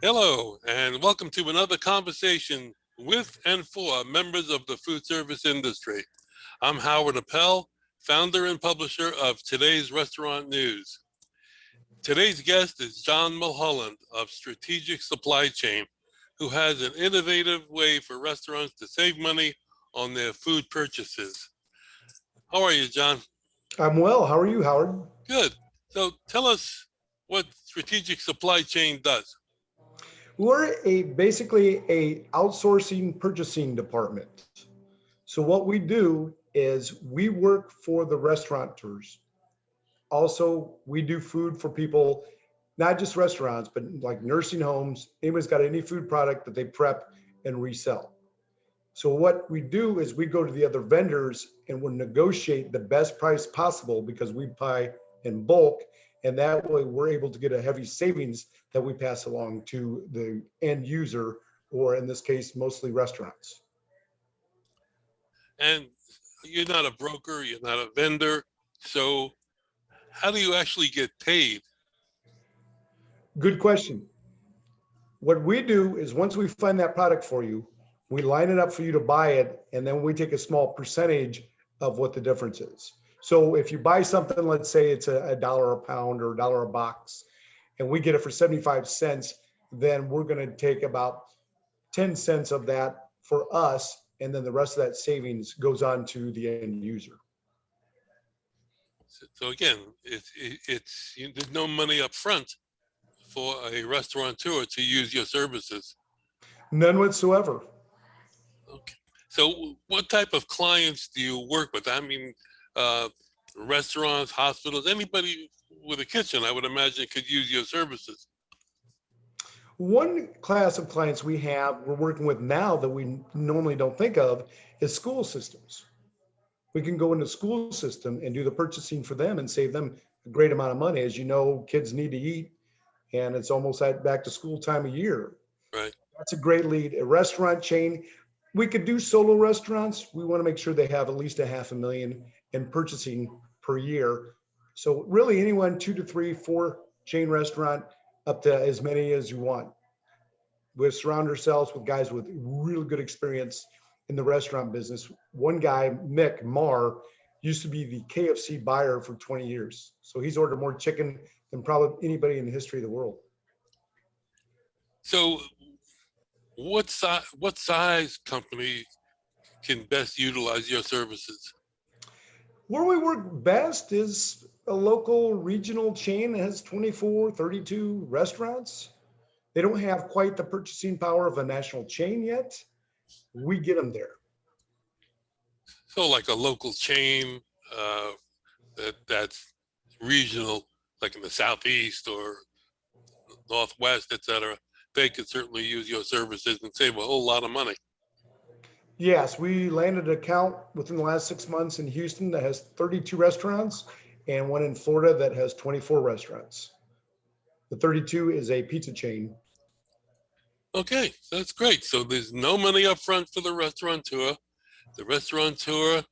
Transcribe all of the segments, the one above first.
Hello, and welcome to another conversation with and for members of the food service industry. I'm Howard Appell, founder and publisher of Today's Restaurant News. Today's guest is John Mulholland of Strategic Supply Chain, who has an innovative way for restaurants to save money on their food purchases. How are you, John? I'm well. How are you, Howard? Good. So tell us what Strategic Supply Chain does. We're basically a outsourcing purchasing department. So what we do is we work for the restaurateurs. Also, we do food for people, not just restaurants, but like nursing homes. Anybody's got any food product that they prep and resell. So what we do is we go to the other vendors and we'll negotiate the best price possible because we buy in bulk. And that way we're able to get a heavy savings that we pass along to the end user, or in this case, mostly restaurants. And you're not a broker, you're not a vendor. So how do you actually get paid? Good question. What we do is once we find that product for you, we line it up for you to buy it, and then we take a small percentage of what the difference is. So if you buy something, let's say it's a dollar a pound or a dollar a box, and we get it for 75 cents, then we're going to take about 10 cents of that for us, and then the rest of that savings goes on to the end user. So again, there's no money up front for a restaurateur to use your services. None whatsoever. Okay. So what type of clients do you work with? I mean, restaurants, hospitals, anybody with a kitchen, I would imagine, could use your services. One class of clients we're working with now that we normally don't think of is school systems. We can go into school system and do the purchasing for them and save them a great amount of money. As you know, kids need to eat, and it's almost at back to school time of year. Right. That's a great lead. A restaurant chain, we could do solo restaurants. We want to make sure they have at least $500,000 in purchasing per year. So really anyone 2 to 3, 4 chain restaurant up to as many as you want. We surround ourselves with guys with really good experience in the restaurant business. One guy, Mick Marr, used to be the KFC buyer for 20 years. So he's ordered more chicken than probably anybody in the history of the world. So what size company can best utilize your services? Where we work best is a local regional chain that has 24, 32 restaurants. They don't have quite the purchasing power of a national chain yet. We get them there. So like a local chain that's regional, like in the Southeast or Northwest, et cetera, they could certainly use your services and save a whole lot of money. Yes, we landed an account within the last 6 months in Houston that has 32 restaurants and one in Florida that has 24 restaurants. The 32 is a pizza chain. Okay, that's great. So there's no money up front for the restaurateur. The restaurateur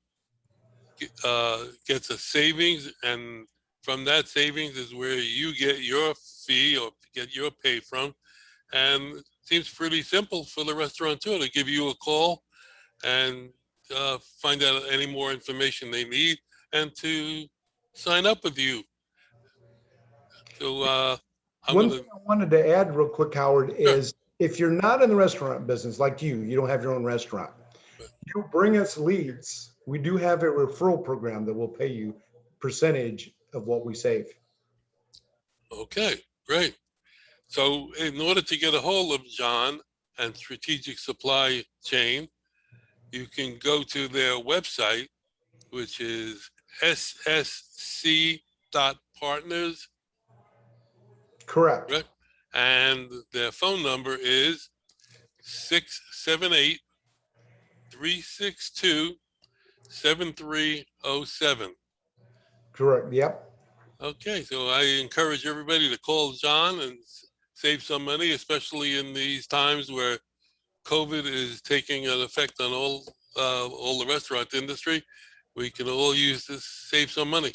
gets a savings, and from that savings is where you get your fee or get your pay from. And it seems pretty simple for the restaurateur to give you a call and find out any more information they need and to sign up with you. So One thing I wanted to add real quick, Howard, is if you're not in the restaurant business like you don't have your own restaurant, you bring us leads. We do have a referral program that will pay you percentage of what we save. Okay, great. So in order to get a hold of John and Strategic Supply Chain, you can go to their website, which is ssc.partners. Correct. Right? And their phone number is 678-362-7307. Correct. Yep. Okay, so I encourage everybody to call John and save some money, especially in these times where COVID is taking an effect on all the restaurant industry. We can all use this, save some money.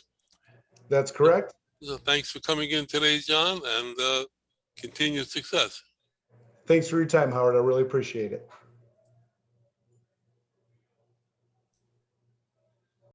That's correct. So thanks for coming in today, John, and continued success. Thanks for your time, Howard. I really appreciate it.